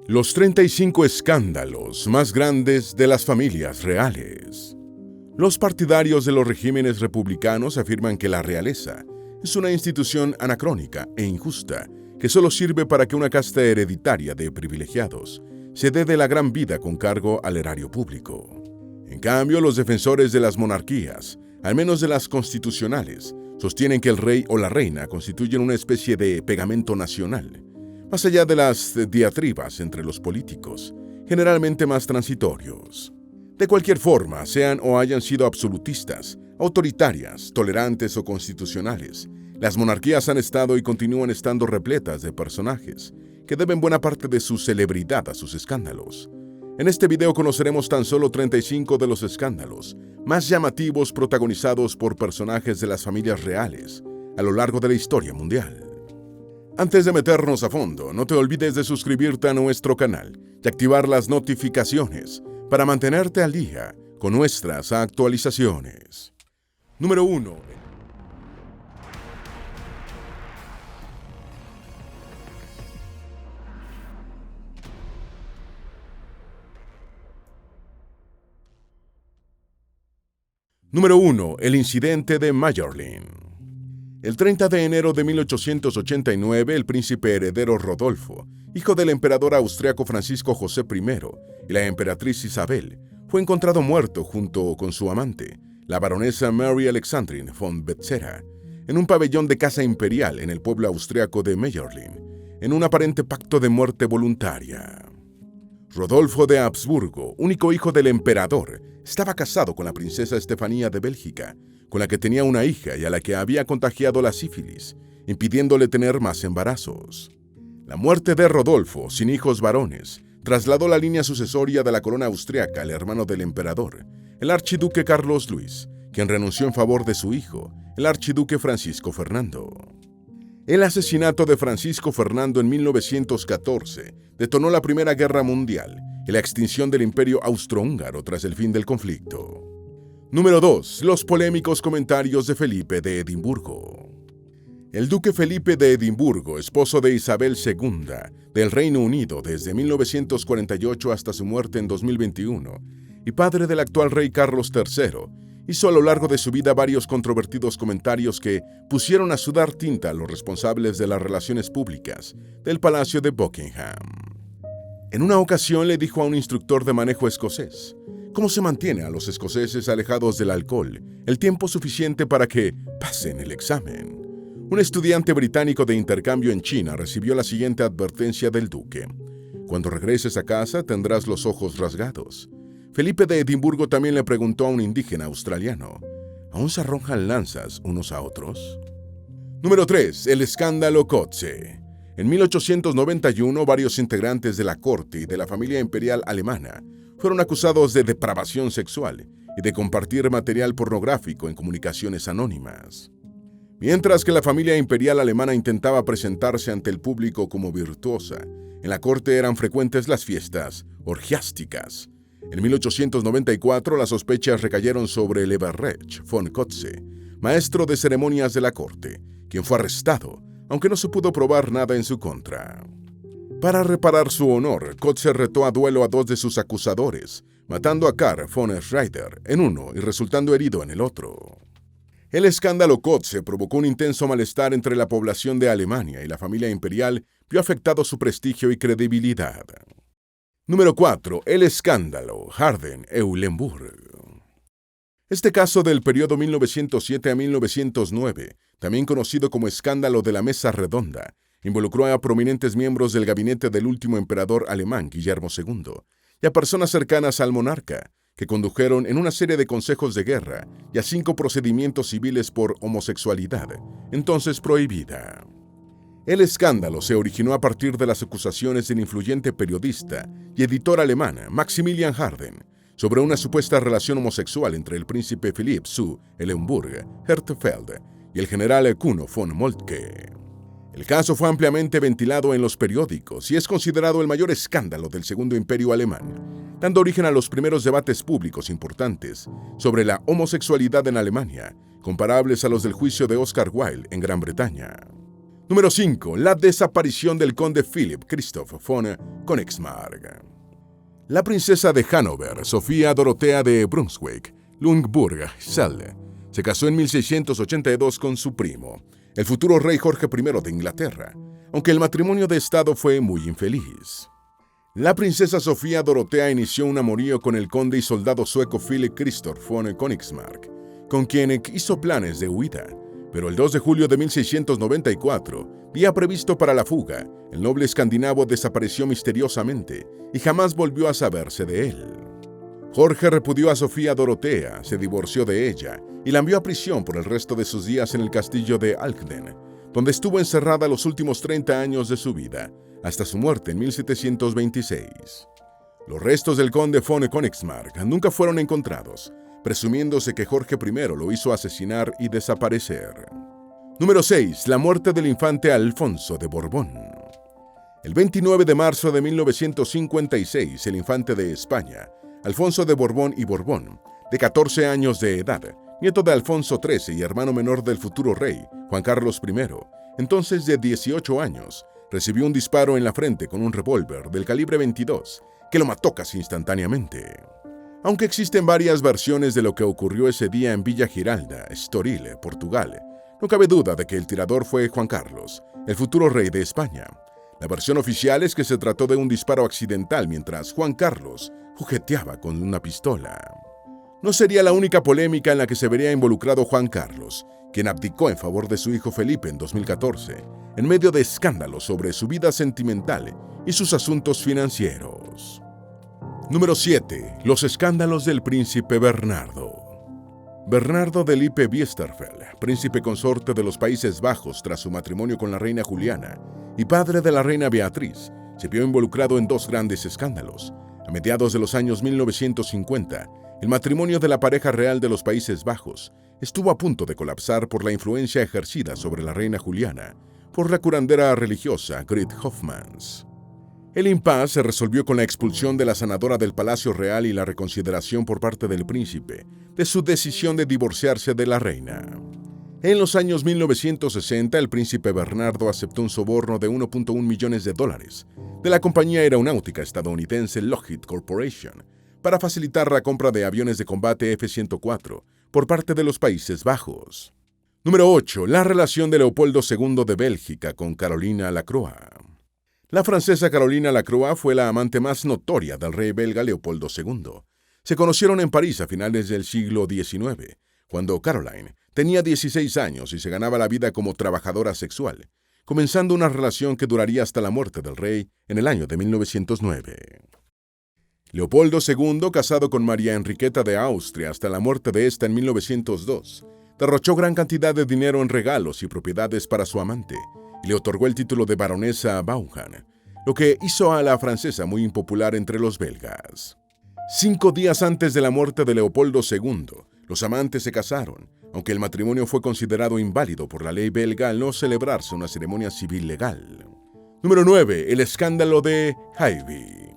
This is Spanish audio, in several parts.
Los 35 escándalos más grandes de las familias reales. Los partidarios de los regímenes republicanos afirman que la realeza es una institución anacrónica e injusta que solo sirve para que una casta hereditaria de privilegiados se dé de la gran vida con cargo al erario público. En cambio, los defensores de las monarquías, al menos de las constitucionales, sostienen que el rey o la reina constituyen una especie de pegamento nacional, más allá de las diatribas entre los políticos, generalmente más transitorios. De cualquier forma, sean o hayan sido absolutistas, autoritarias, tolerantes o constitucionales, las monarquías han estado y continúan estando repletas de personajes que deben buena parte de su celebridad a sus escándalos. En este video conoceremos tan solo 35 de los escándalos más llamativos protagonizados por personajes de las familias reales a lo largo de la historia mundial. Antes de meternos a fondo, no te olvides de suscribirte a nuestro canal y activar las notificaciones para mantenerte al día con nuestras actualizaciones. Número 1. Número 1. El incidente de Mayerling. El 30 de enero de 1889, el príncipe heredero Rodolfo, hijo del emperador austriaco Francisco José I y la emperatriz Isabel, fue encontrado muerto junto con su amante, la baronesa Mary Alexandrine von Betzera, en un pabellón de casa imperial en el pueblo austriaco de Mayerling, en un aparente pacto de muerte voluntaria. Rodolfo de Habsburgo, único hijo del emperador, estaba casado con la princesa Estefanía de Bélgica, con la que tenía una hija y a la que había contagiado la sífilis, impidiéndole tener más embarazos. La muerte de Rodolfo, sin hijos varones, trasladó la línea sucesoria de la corona austriaca al hermano del emperador, el archiduque Carlos Luis, quien renunció en favor de su hijo, el archiduque Francisco Fernando. El asesinato de Francisco Fernando en 1914 detonó la Primera Guerra Mundial y la extinción del Imperio Austrohúngaro tras el fin del conflicto. Número 2. Los polémicos comentarios de Felipe de Edimburgo. El duque Felipe de Edimburgo, esposo de Isabel II del Reino Unido desde 1948 hasta su muerte en 2021, y padre del actual rey Carlos III, hizo a lo largo de su vida varios controvertidos comentarios que pusieron a sudar tinta a los responsables de las relaciones públicas del Palacio de Buckingham. En una ocasión le dijo a un instructor de manejo escocés: ¿cómo se mantiene a los escoceses alejados del alcohol el tiempo suficiente para que pasen el examen? Un estudiante británico de intercambio en China recibió la siguiente advertencia del duque: cuando regreses a casa tendrás los ojos rasgados. Felipe de Edimburgo también le preguntó a un indígena australiano: ¿aún se arrojan lanzas unos a otros? Número 3. El escándalo Kotze. En 1891, varios integrantes de la corte y de la familia imperial alemana fueron acusados de depravación sexual y de compartir material pornográfico en comunicaciones anónimas. Mientras que la familia imperial alemana intentaba presentarse ante el público como virtuosa, en la corte eran frecuentes las fiestas orgiásticas. En 1894, las sospechas recayeron sobre Leberecht von Kotze, maestro de ceremonias de la corte, quien fue arrestado, aunque no se pudo probar nada en su contra. Para reparar su honor, Kotze retó a duelo a dos de sus acusadores, matando a Karl von Schreider en uno y resultando herido en el otro. El escándalo Kotze provocó un intenso malestar entre la población de Alemania y la familia imperial vio afectado su prestigio y credibilidad. Número 4. El escándalo Harden-Eulenburg. Este caso del periodo 1907 a 1909, también conocido como escándalo de la Mesa Redonda, involucró a prominentes miembros del gabinete del último emperador alemán, Guillermo II, y a personas cercanas al monarca, que condujeron en una serie de consejos de guerra y a 5 procedimientos civiles por homosexualidad, entonces prohibida. El escándalo se originó a partir de las acusaciones del influyente periodista y editor alemán Maximilian Harden sobre una supuesta relación homosexual entre el príncipe Philipp zu Eulenburg-Hertfeld y el general Kuno von Moltke. El caso fue ampliamente ventilado en los periódicos y es considerado el mayor escándalo del Segundo Imperio Alemán, dando origen a los primeros debates públicos importantes sobre la homosexualidad en Alemania, comparables a los del juicio de Oscar Wilde en Gran Bretaña. Número 5. La desaparición del conde Philipp Christoph von Königsmarck. La princesa de Hannover, Sofía Dorotea de Brunswick-Lüneburg-Schelde, se casó en 1682 con su primo, el futuro rey Jorge I de Inglaterra, aunque el matrimonio de Estado fue muy infeliz. La princesa Sofía Dorotea inició un amorío con el conde y soldado sueco Philipp Christoph von Königsmarck, con quien hizo planes de huida, pero el 2 de julio de 1694, día previsto para la fuga, el noble escandinavo desapareció misteriosamente y jamás volvió a saberse de él. Jorge repudió a Sofía Dorotea, se divorció de ella y la envió a prisión por el resto de sus días en el castillo de Alkden, donde estuvo encerrada los últimos 30 años de su vida, hasta su muerte en 1726. Los restos del conde von Königsmarck nunca fueron encontrados, presumiéndose que Jorge I lo hizo asesinar y desaparecer. Número 6. La muerte del infante Alfonso de Borbón. El 29 de marzo de 1956, el infante de España, Alfonso de Borbón y Borbón, de 14 años de edad, nieto de Alfonso XIII y hermano menor del futuro rey, Juan Carlos I, entonces de 18 años, recibió un disparo en la frente con un revólver del calibre 22, que lo mató casi instantáneamente. Aunque existen varias versiones de lo que ocurrió ese día en Villa Giralda, Estoril, Portugal, no cabe duda de que el tirador fue Juan Carlos, el futuro rey de España. La versión oficial es que se trató de un disparo accidental mientras Juan Carlos jugueteaba con una pistola. No sería la única polémica en la que se vería involucrado Juan Carlos, quien abdicó en favor de su hijo Felipe en 2014, en medio de escándalos sobre su vida sentimental y sus asuntos financieros. Número 7. Los escándalos del príncipe Bernardo. Bernardo de Lippe-Biesterfeld, príncipe consorte de los Países Bajos tras su matrimonio con la reina Juliana y padre de la reina Beatriz, se vio involucrado en dos grandes escándalos. A mediados de los años 1950, el matrimonio de la pareja real de los Países Bajos estuvo a punto de colapsar por la influencia ejercida sobre la reina Juliana por la curandera religiosa Grit Hofmans. El impasse se resolvió con la expulsión de la sanadora del Palacio Real y la reconsideración por parte del príncipe de su decisión de divorciarse de la reina. En los años 1960, el príncipe Bernardo aceptó un soborno de $1.1 millones de la compañía aeronáutica estadounidense Lockheed Corporation para facilitar la compra de aviones de combate F-104 por parte de los Países Bajos. Número 8. La relación de Leopoldo II de Bélgica con Carolina Lacroix. La francesa Carolina Lacroix fue la amante más notoria del rey belga Leopoldo II. Se conocieron en París a finales del siglo XIX, cuando Caroline tenía 16 años y se ganaba la vida como trabajadora sexual, comenzando una relación que duraría hasta la muerte del rey en el año de 1909. Leopoldo II, casado con María Enriqueta de Austria hasta la muerte de esta en 1902, derrochó gran cantidad de dinero en regalos y propiedades para su amante, y le otorgó el título de baronesa Vaughan, lo que hizo a la francesa muy impopular entre los belgas. 5 días antes de la muerte de Leopoldo II, los amantes se casaron, aunque el matrimonio fue considerado inválido por la ley belga al no celebrarse una ceremonia civil legal. Número 9. El escándalo de Haijby.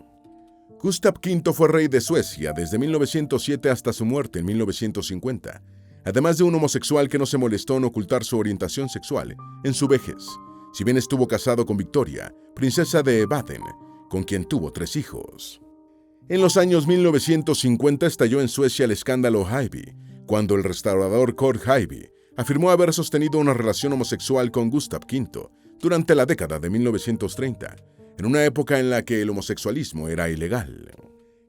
Gustav V fue rey de Suecia desde 1907 hasta su muerte en 1950, además de un homosexual que no se molestó en ocultar su orientación sexual en su vejez, si bien estuvo casado con Victoria, princesa de Baden, con quien tuvo 3 hijos. En los años 1950 estalló en Suecia el escándalo Haijby, cuando el restaurador Kurt Haijby afirmó haber sostenido una relación homosexual con Gustav V durante la década de 1930, en una época en la que el homosexualismo era ilegal.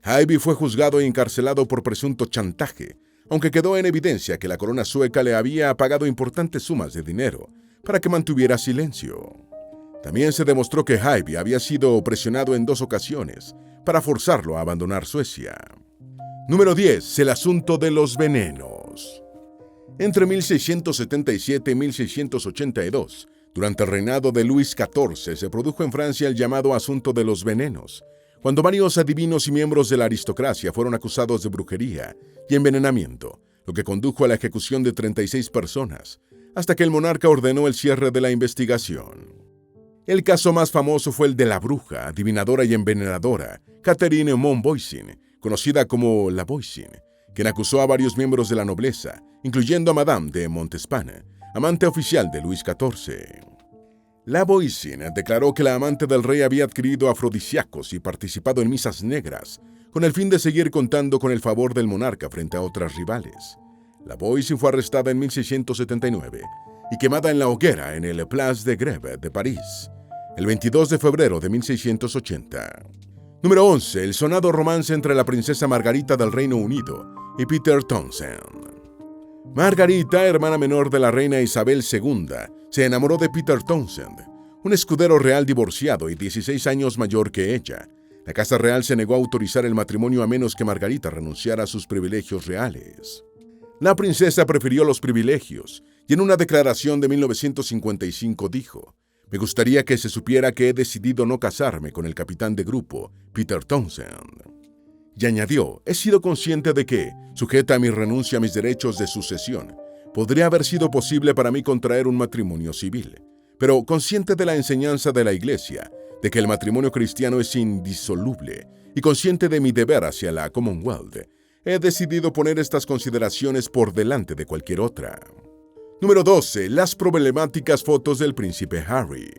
Haijby fue juzgado e encarcelado por presunto chantaje, aunque quedó en evidencia que la corona sueca le había pagado importantes sumas de dinero para que mantuviera silencio. También se demostró que Haijby había sido presionado en 2 ocasiones para forzarlo a abandonar Suecia. Número 10. El asunto de los venenos. Entre 1677 y 1682, durante el reinado de Luis XIV, se produjo en Francia el llamado asunto de los venenos, cuando varios adivinos y miembros de la aristocracia fueron acusados de brujería y envenenamiento, lo que condujo a la ejecución de 36 personas, hasta que el monarca ordenó el cierre de la investigación. El caso más famoso fue el de la bruja, adivinadora y envenenadora Catherine Montboisin, conocida como la Boisin, quien acusó a varios miembros de la nobleza, incluyendo a Madame de Montespan, amante oficial de Luis XIV. Lavoisier declaró que la amante del rey había adquirido afrodisíacos y participado en misas negras, con el fin de seguir contando con el favor del monarca frente a otras rivales. Lavoisier fue arrestada en 1679 y quemada en la hoguera en el Place de Grève de París, el 22 de febrero de 1680. Número 11. El sonado romance entre la princesa Margarita del Reino Unido y Peter Townsend. Margarita, hermana menor de la reina Isabel II, se enamoró de Peter Townsend, un escudero real divorciado y 16 años mayor que ella. La Casa Real se negó a autorizar el matrimonio a menos que Margarita renunciara a sus privilegios reales. La princesa prefirió los privilegios y en una declaración de 1955 dijo: «Me gustaría que se supiera que he decidido no casarme con el capitán de grupo, Peter Townsend». Y añadió: «He sido consciente de que, sujeta a mi renuncia a mis derechos de sucesión, podría haber sido posible para mí contraer un matrimonio civil, pero consciente de la enseñanza de la Iglesia, de que el matrimonio cristiano es indisoluble, y consciente de mi deber hacia la Commonwealth, he decidido poner estas consideraciones por delante de cualquier otra». Número 12. Las problemáticas fotos del príncipe Harry.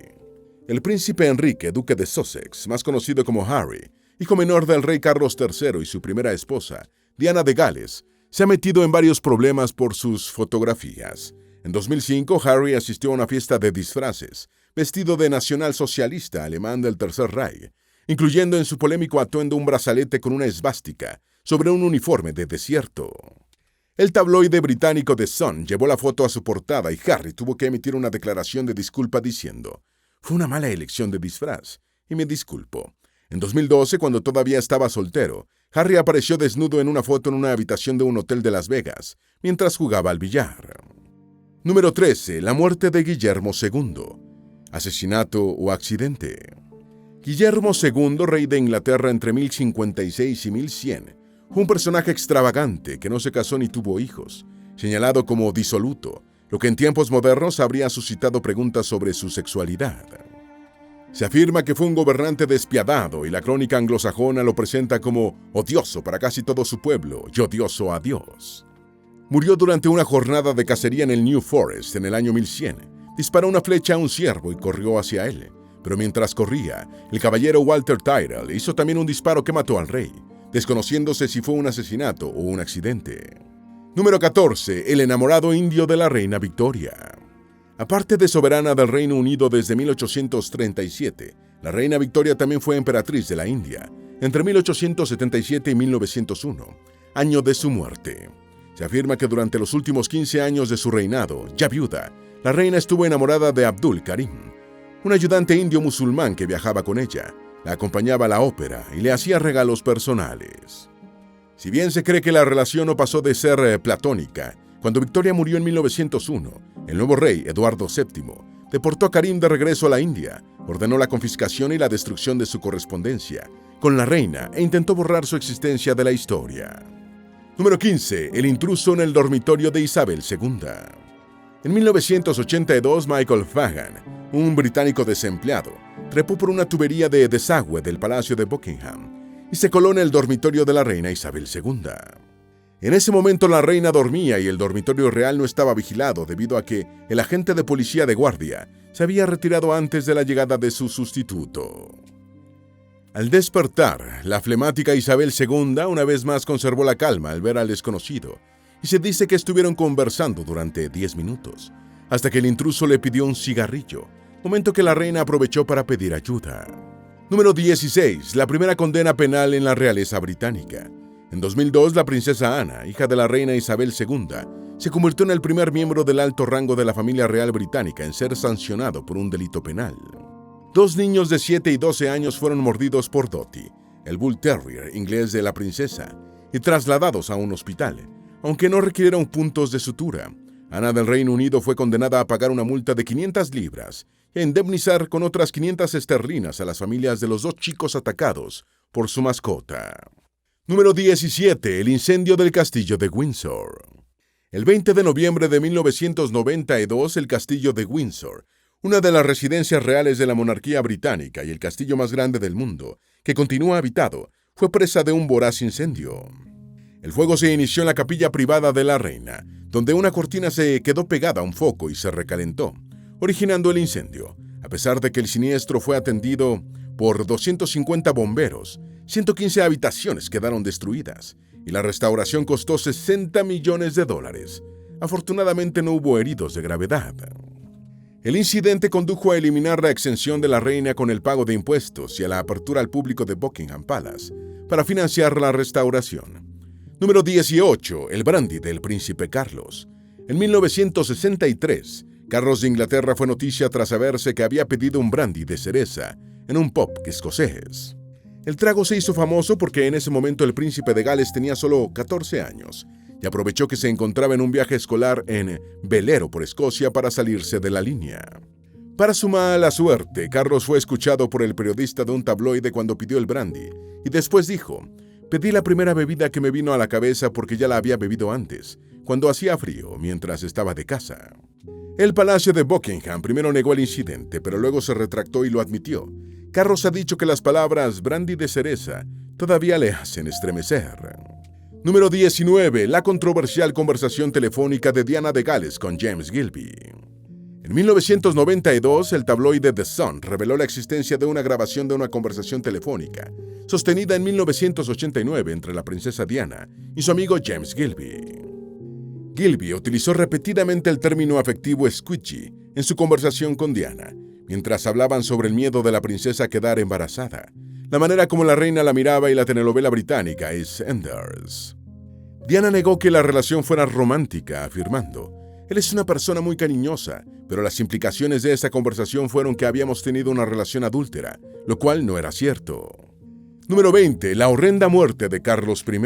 El príncipe Enrique, duque de Sussex, más conocido como Harry, hijo menor del rey Carlos III y su primera esposa, Diana de Gales, se ha metido en varios problemas por sus fotografías. En 2005, Harry asistió a una fiesta de disfraces, vestido de nacionalsocialista alemán del Tercer Reich, incluyendo en su polémico atuendo un brazalete con una esvástica sobre un uniforme de desierto. El tabloide británico The Sun llevó la foto a su portada y Harry tuvo que emitir una declaración de disculpa diciendo: «Fue una mala elección de disfraz, y me disculpo». En 2012, cuando todavía estaba soltero, Harry apareció desnudo en una foto en una habitación de un hotel de Las Vegas, mientras jugaba al billar. Número 13. La muerte de Guillermo II. ¿Asesinato o accidente? Guillermo II, rey de Inglaterra entre 1056 y 1100, fue un personaje extravagante que no se casó ni tuvo hijos, señalado como disoluto, lo que en tiempos modernos habría suscitado preguntas sobre su sexualidad. Se afirma que fue un gobernante despiadado y la crónica anglosajona lo presenta como odioso para casi todo su pueblo y odioso a Dios. Murió durante una jornada de cacería en el New Forest en el año 1100. Disparó una flecha a un ciervo y corrió hacia él, pero mientras corría, el caballero Walter Tyrrell hizo también un disparo que mató al rey, desconociéndose si fue un asesinato o un accidente. Número 14. El enamorado indio de la reina Victoria. Aparte de soberana del Reino Unido desde 1837, la reina Victoria también fue emperatriz de la India entre 1877 y 1901, año de su muerte. Se afirma que durante los últimos 15 años de su reinado, ya viuda, la reina estuvo enamorada de Abdul Karim, un ayudante indio musulmán que viajaba con ella, la acompañaba a la ópera y le hacía regalos personales. Si bien se cree que la relación no pasó de ser platónica, cuando Victoria murió en 1901, el nuevo rey, Eduardo VII, deportó a Karim de regreso a la India, ordenó la confiscación y la destrucción de su correspondencia con la reina e intentó borrar su existencia de la historia. Número 15. El intruso en el dormitorio de Isabel II. En 1982, Michael Fagan, un británico desempleado, trepó por una tubería de desagüe del Palacio de Buckingham y se coló en el dormitorio de la reina Isabel II. En ese momento la reina dormía y el dormitorio real no estaba vigilado debido a que el agente de policía de guardia se había retirado antes de la llegada de su sustituto. Al despertar, la flemática Isabel II una vez más conservó la calma al ver al desconocido y se dice que estuvieron conversando durante 10 minutos, hasta que el intruso le pidió un cigarrillo, momento que la reina aprovechó para pedir ayuda. Número 16. La primera condena penal en la realeza británica. En 2002, la princesa Ana, hija de la reina Isabel II, se convirtió en el primer miembro del alto rango de la familia real británica en ser sancionado por un delito penal. 2 niños de 7 y 12 años fueron mordidos por Dottie, el Bull Terrier inglés de la princesa, y trasladados a un hospital, aunque no requirieron puntos de sutura. Ana del Reino Unido fue condenada a pagar una multa de 500 libras y a indemnizar con otras 500 esterlinas a las familias de los 2 chicos atacados por su mascota. Número 17. El incendio del castillo de Windsor. El 20 de noviembre de 1992, el castillo de Windsor, una de las residencias reales de la monarquía británica y el castillo más grande del mundo, que continúa habitado, fue presa de un voraz incendio. El fuego se inició en la capilla privada de la reina, donde una cortina se quedó pegada a un foco y se recalentó, originando el incendio. A pesar de que el siniestro fue atendido por 250 bomberos, 115 habitaciones quedaron destruidas y la restauración costó $60 millones. Afortunadamente no hubo heridos de gravedad. El incidente condujo a eliminar la exención de la reina con el pago de impuestos y a la apertura al público de Buckingham Palace para financiar la restauración. Número 18. El brandy del príncipe Carlos. En 1963, Carlos de Inglaterra fue noticia tras saberse que había pedido un brandy de cereza en un pub escocés. El trago se hizo famoso porque en ese momento el príncipe de Gales tenía solo 14 años y aprovechó que se encontraba en un viaje escolar en velero por Escocia para salirse de la línea. Para su mala suerte, Carlos fue escuchado por el periodista de un tabloide cuando pidió el brandy y después dijo: «Pedí la primera bebida que me vino a la cabeza porque ya la había bebido antes, cuando hacía frío, mientras estaba de casa». El Palacio de Buckingham primero negó el incidente, pero luego se retractó y lo admitió. Carlos ha dicho que las palabras brandy de cereza todavía le hacen estremecer. Número 19. La controversial conversación telefónica de Diana de Gales con James Gilby. En 1992, el tabloide The Sun reveló la existencia de una grabación de una conversación telefónica, sostenida en 1989 entre la princesa Diana y su amigo James Gilby. Gilby utilizó repetidamente el término afectivo squidgy en su conversación con Diana, mientras hablaban sobre el miedo de la princesa a quedar embarazada, la manera como la reina la miraba y la telenovela británica EastEnders. Diana negó que la relación fuera romántica, afirmando: «Él es una persona muy cariñosa, pero las implicaciones de esa conversación fueron que habíamos tenido una relación adúltera, lo cual no era cierto». Número 20. La horrenda muerte de Carlos I.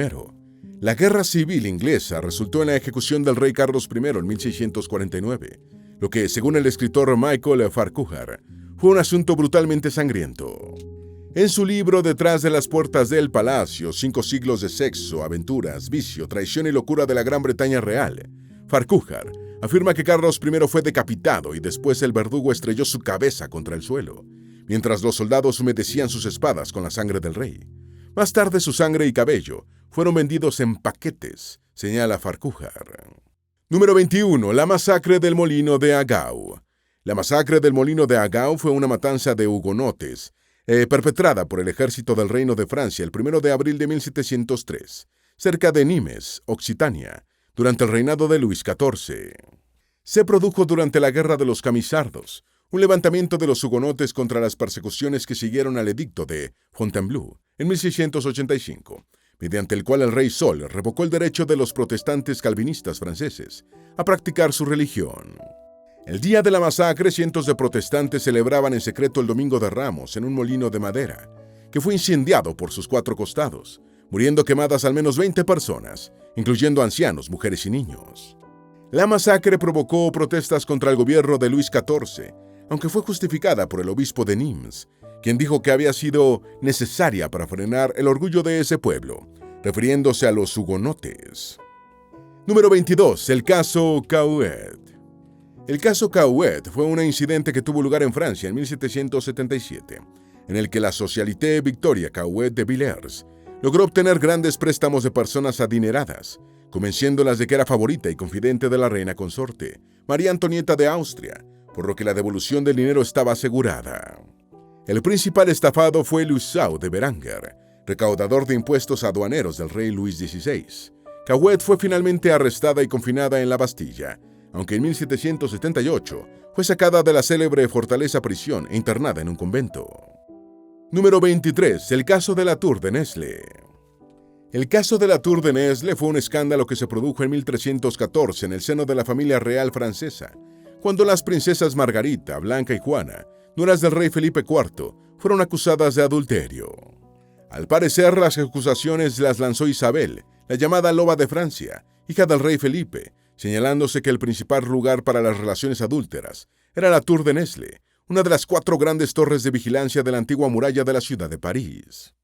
La guerra civil inglesa resultó en la ejecución del rey Carlos I en 1649, lo que, según el escritor Michael Farquhar, fue un asunto brutalmente sangriento. En su libro Detrás de las puertas del palacio, 5 siglos de sexo, aventuras, vicio, traición y locura de la Gran Bretaña Real, Farquhar afirma que Carlos I fue decapitado y después el verdugo estrelló su cabeza contra el suelo, mientras los soldados humedecían sus espadas con la sangre del rey. Más tarde su sangre y cabello fueron vendidos en paquetes, señala Farquhar. Número 21. La masacre del Molino de Agau. La masacre del Molino de Agau fue una matanza de hugonotes perpetrada por el ejército del Reino de Francia el 1 de abril de 1703, cerca de Nimes, Occitania, durante el reinado de Luis XIV. Se produjo durante la Guerra de los Camisardos, un levantamiento de los hugonotes contra las persecuciones que siguieron al edicto de Fontainebleau en 1685, mediante el cual el rey Sol revocó el derecho de los protestantes calvinistas franceses a practicar su religión. El día de la masacre, cientos de protestantes celebraban en secreto el Domingo de Ramos en un molino de madera, que fue incendiado por sus 4 costados, muriendo quemadas al menos 20 personas, incluyendo ancianos, mujeres y niños. La masacre provocó protestas contra el gobierno de Luis XIV, aunque fue justificada por el obispo de Nimes, quien dijo que había sido necesaria para frenar el orgullo de ese pueblo, refiriéndose a los hugonotes. Número 22. El caso Cahouet. El caso Cahouet fue un incidente que tuvo lugar en Francia en 1777, en el que la Socialité Victoria Cahouet de Villers logró obtener grandes préstamos de personas adineradas, convenciéndolas de que era favorita y confidente de la reina consorte, María Antonieta de Austria, por lo que la devolución del dinero estaba asegurada. El principal estafado fue Luzau de Beranger, recaudador de impuestos aduaneros del rey Luis XVI. Cahouet fue finalmente arrestada y confinada en la Bastilla, aunque en 1778 fue sacada de la célebre fortaleza prisión e internada en un convento. Número 23. El caso de la Tour de Nesle. El caso de la Tour de Nesle fue un escándalo que se produjo en 1314 en el seno de la familia real francesa, cuando las princesas Margarita, Blanca y Juana, nueras del rey Felipe IV, fueron acusadas de adulterio. Al parecer, las acusaciones las lanzó Isabel, la llamada Loba de Francia, hija del rey Felipe, señalándose que el principal lugar para las relaciones adúlteras era la Tour de Nesle, una de las 4 grandes torres de vigilancia de la antigua muralla de la ciudad de París.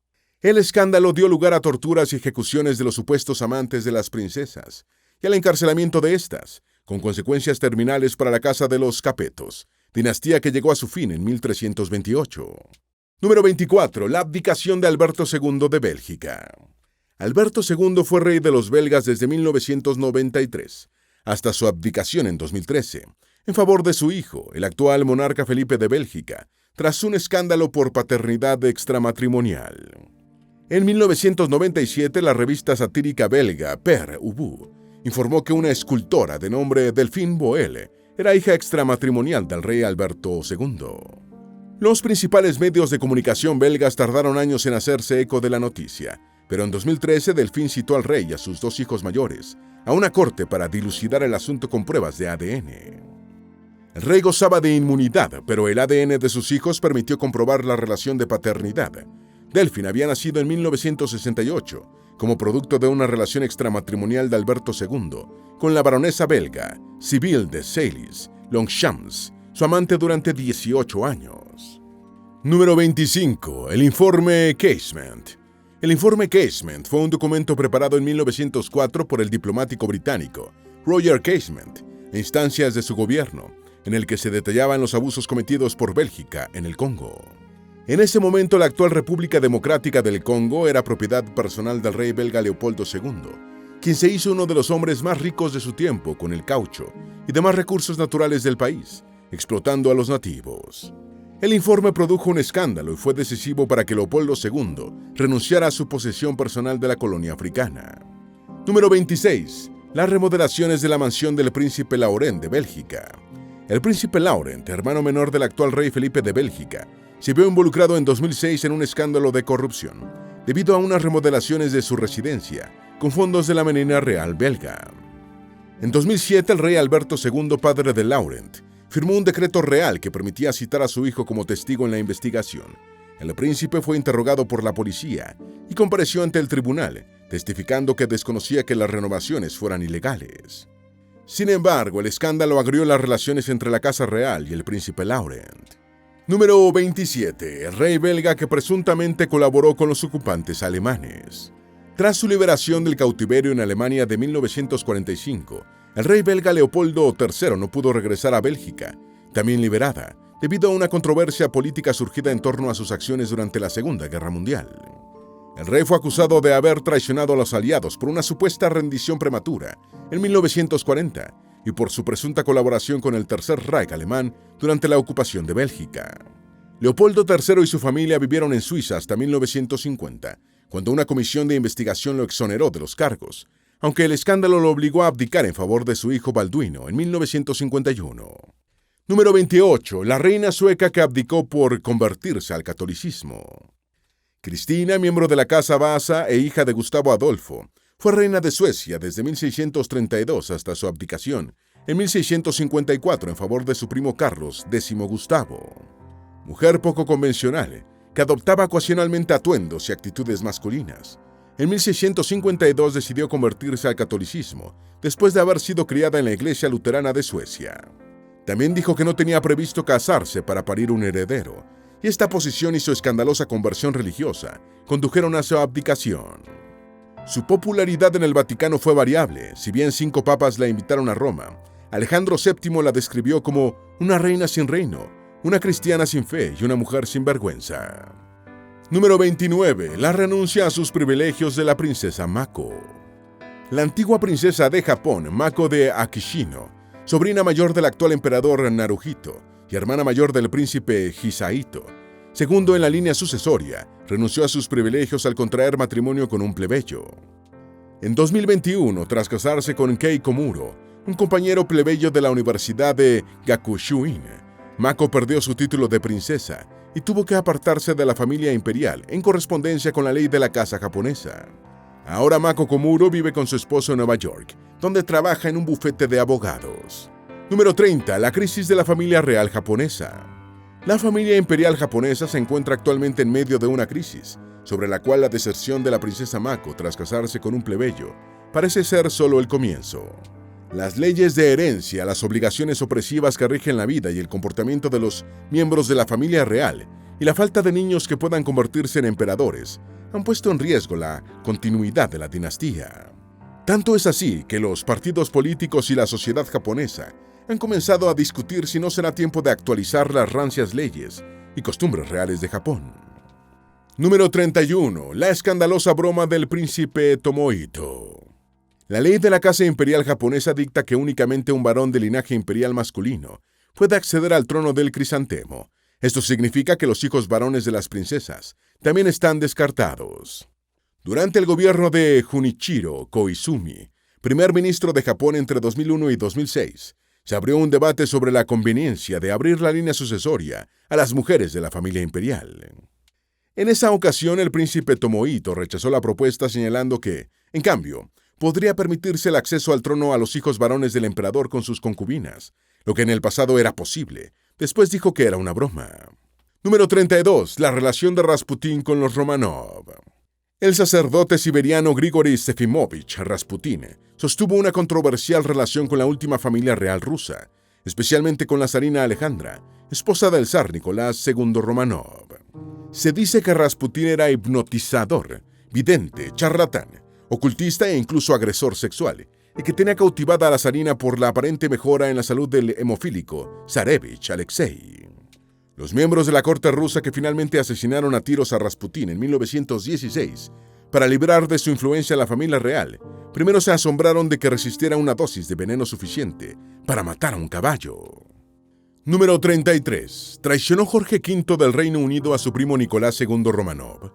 El escándalo dio lugar a torturas y ejecuciones de los supuestos amantes de las princesas y al encarcelamiento de estas, con consecuencias terminales para la casa de los Capetos, dinastía que llegó a su fin en 1328. Número 24. La abdicación de Alberto II de Bélgica. Alberto II fue rey de los belgas desde 1993, hasta su abdicación en 2013, en favor de su hijo, el actual monarca Felipe de Bélgica, tras un escándalo por paternidad extramatrimonial. En 1997, la revista satírica belga Père Ubu informó que una escultora de nombre Delphine Boel era hija extramatrimonial del rey Alberto II. Los principales medios de comunicación belgas tardaron años en hacerse eco de la noticia, pero en 2013 Delphine citó al rey y a sus dos hijos mayores a una corte para dilucidar el asunto con pruebas de ADN. El rey gozaba de inmunidad, pero el ADN de sus hijos permitió comprobar la relación de paternidad. Delphine había nacido en 1968 como producto de una relación extramatrimonial de Alberto II con la baronesa belga Sibylle de Salis-Longchamps, su amante durante 18 años. Número 25. El informe Casement. El informe Casement fue un documento preparado en 1904 por el diplomático británico Roger Casement, a instancias de su gobierno, en el que se detallaban los abusos cometidos por Bélgica en el Congo. En ese momento, la actual República Democrática del Congo era propiedad personal del rey belga Leopoldo II, quien se hizo uno de los hombres más ricos de su tiempo con el caucho y demás recursos naturales del país, explotando a los nativos. El informe produjo un escándalo y fue decisivo para que Leopoldo II renunciara a su posesión personal de la colonia africana. Número 26. Las remodelaciones de la mansión del príncipe Laurent de Bélgica. El príncipe Laurent, hermano menor del actual rey Felipe de Bélgica, se vio involucrado en 2006 en un escándalo de corrupción, debido a unas remodelaciones de su residencia, con fondos de la Menina Real belga. En 2007, el rey Alberto II, padre de Laurent, firmó un decreto real que permitía citar a su hijo como testigo en la investigación. El príncipe fue interrogado por la policía y compareció ante el tribunal, testificando que desconocía que las renovaciones fueran ilegales. Sin embargo, el escándalo agrió las relaciones entre la Casa Real y el príncipe Laurent. Número 27. El rey belga que presuntamente colaboró con los ocupantes alemanes. Tras su liberación del cautiverio en Alemania de 1945, el rey belga Leopoldo III no pudo regresar a Bélgica, también liberada, debido a una controversia política surgida en torno a sus acciones durante la Segunda Guerra Mundial. El rey fue acusado de haber traicionado a los aliados por una supuesta rendición prematura en 1940 y por su presunta colaboración con el Tercer Reich alemán durante la ocupación de Bélgica. Leopoldo III y su familia vivieron en Suiza hasta 1950, cuando una comisión de investigación lo exoneró de los cargos, aunque el escándalo lo obligó a abdicar en favor de su hijo Balduino en 1951. Número 28. La reina sueca que abdicó por convertirse al catolicismo. Cristina, miembro de la Casa Vasa e hija de Gustavo Adolfo, fue reina de Suecia desde 1632 hasta su abdicación en 1654 en favor de su primo Carlos X Gustavo. Mujer poco convencional, que adoptaba ocasionalmente atuendos y actitudes masculinas. En 1652 decidió convertirse al catolicismo, después de haber sido criada en la Iglesia Luterana de Suecia. También dijo que no tenía previsto casarse para parir un heredero, y esta posición y su escandalosa conversión religiosa condujeron a su abdicación. Su popularidad en el Vaticano fue variable. Si bien 5 papas la invitaron a Roma, Alejandro VII la describió como una reina sin reino, una cristiana sin fe y una mujer sin vergüenza. Número 29. La renuncia a sus privilegios de la princesa Mako. La antigua princesa de Japón, Mako de Akishino, sobrina mayor del actual emperador Naruhito y hermana mayor del príncipe Hisahito, segundo en la línea sucesoria, renunció a sus privilegios al contraer matrimonio con un plebeyo. En 2021, tras casarse con Kei Komuro, un compañero plebeyo de la Universidad de Gakushuin, Mako perdió su título de princesa y tuvo que apartarse de la familia imperial en correspondencia con la ley de la casa japonesa. Ahora Mako Komuro vive con su esposo en Nueva York, donde trabaja en un bufete de abogados. Número 30. La crisis de la familia real japonesa. La familia imperial japonesa se encuentra actualmente en medio de una crisis, sobre la cual la deserción de la princesa Mako tras casarse con un plebeyo parece ser solo el comienzo. Las leyes de herencia, las obligaciones opresivas que rigen la vida y el comportamiento de los miembros de la familia real y la falta de niños que puedan convertirse en emperadores han puesto en riesgo la continuidad de la dinastía. Tanto es así que los partidos políticos y la sociedad japonesa han comenzado a discutir si no será tiempo de actualizar las rancias leyes y costumbres reales de Japón. Número 31. La escandalosa broma del príncipe Tomohito. La ley de la Casa Imperial japonesa dicta que únicamente un varón de linaje imperial masculino puede acceder al trono del crisantemo. Esto significa que los hijos varones de las princesas también están descartados. Durante el gobierno de Junichiro Koizumi, primer ministro de Japón entre 2001 y 2006, se abrió un debate sobre la conveniencia de abrir la línea sucesoria a las mujeres de la familia imperial. En esa ocasión, el príncipe Tomohito rechazó la propuesta señalando que, en cambio, podría permitirse el acceso al trono a los hijos varones del emperador con sus concubinas, lo que en el pasado era posible. Después dijo que era una broma. Número 32. La relación de Rasputín con los Romanov. El sacerdote siberiano Grigori Sefimovich Rasputín sostuvo una controversial relación con la última familia real rusa, especialmente con la zarina Alejandra, esposa del zar Nicolás II Romanov. Se dice que Rasputín era hipnotizador, vidente, charlatán, ocultista e incluso agresor sexual, y que tenía cautivada a la zarina por la aparente mejora en la salud del hemofílico zarevich Alexei. Los miembros de la corte rusa que finalmente asesinaron a tiros a Rasputín en 1916 para librar de su influencia a la familia real, primero se asombraron de que resistiera una dosis de veneno suficiente para matar a un caballo. Número 33. Traicionó Jorge V del Reino Unido a su primo Nicolás II Romanov.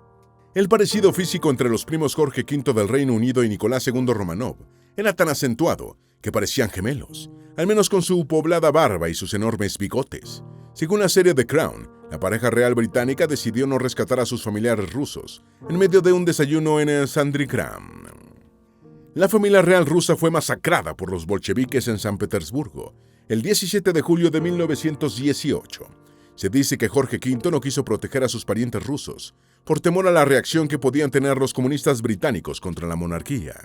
El parecido físico entre los primos Jorge V del Reino Unido y Nicolás II Romanov era tan acentuado que parecían gemelos, al menos con su poblada barba y sus enormes bigotes. Según la serie The Crown, la pareja real británica decidió no rescatar a sus familiares rusos en medio de un desayuno en Sandringham. La familia real rusa fue masacrada por los bolcheviques en San Petersburgo el 17 de julio de 1918. Se dice que Jorge V no quiso proteger a sus parientes rusos por temor a la reacción que podían tener los comunistas británicos contra la monarquía.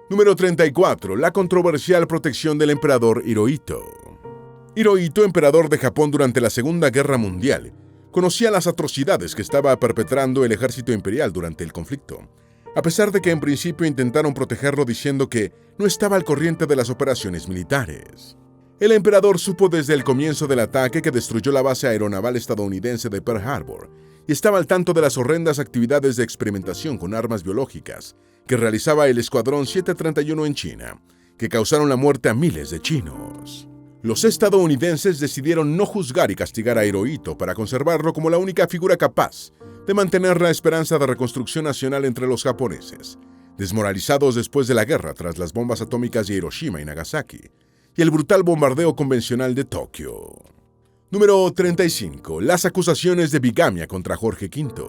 Número 34. La controversial protección del emperador Hirohito. Hirohito, emperador de Japón durante la Segunda Guerra Mundial, conocía las atrocidades que estaba perpetrando el ejército imperial durante el conflicto, a pesar de que en principio intentaron protegerlo diciendo que no estaba al corriente de las operaciones militares. El emperador supo desde el comienzo del ataque que destruyó la base aeronaval estadounidense de Pearl Harbor y estaba al tanto de las horrendas actividades de experimentación con armas biológicas que realizaba el Escuadrón 731 en China, que causaron la muerte a miles de chinos. Los estadounidenses decidieron no juzgar y castigar a Hirohito para conservarlo como la única figura capaz de mantener la esperanza de reconstrucción nacional entre los japoneses, desmoralizados después de la guerra tras las bombas atómicas de Hiroshima y Nagasaki, y el brutal bombardeo convencional de Tokio. Número 35. Las acusaciones de bigamia contra Jorge V.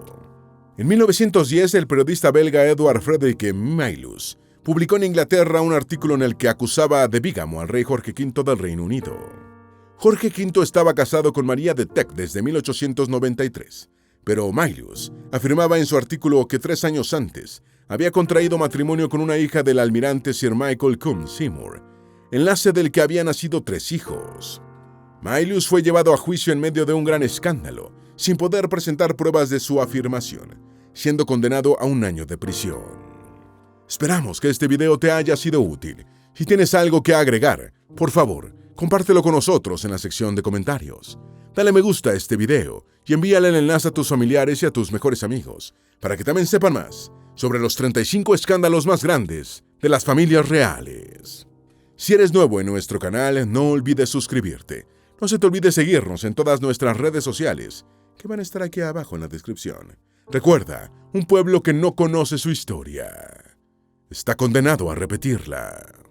En 1910, el periodista belga Edward Frederick Mylius publicó en Inglaterra un artículo en el que acusaba de bígamo al rey Jorge V del Reino Unido. Jorge V estaba casado con María de Teck desde 1893, pero Mylius afirmaba en su artículo que 3 años antes había contraído matrimonio con una hija del almirante Sir Michael Coombe Seymour, enlace del que había nacido 3 hijos. Mylius fue llevado a juicio en medio de un gran escándalo, sin poder presentar pruebas de su afirmación, siendo condenado a 1 año de prisión. Esperamos que este video te haya sido útil. Si tienes algo que agregar, por favor, compártelo con nosotros en la sección de comentarios. Dale me gusta a este video y envíale el enlace a tus familiares y a tus mejores amigos, para que también sepan más sobre los 35 escándalos más grandes de las familias reales. Si eres nuevo en nuestro canal, no olvides suscribirte. No se te olvide seguirnos en todas nuestras redes sociales, que van a estar aquí abajo en la descripción. Recuerda, un pueblo que no conoce su historia está condenado a repetirla.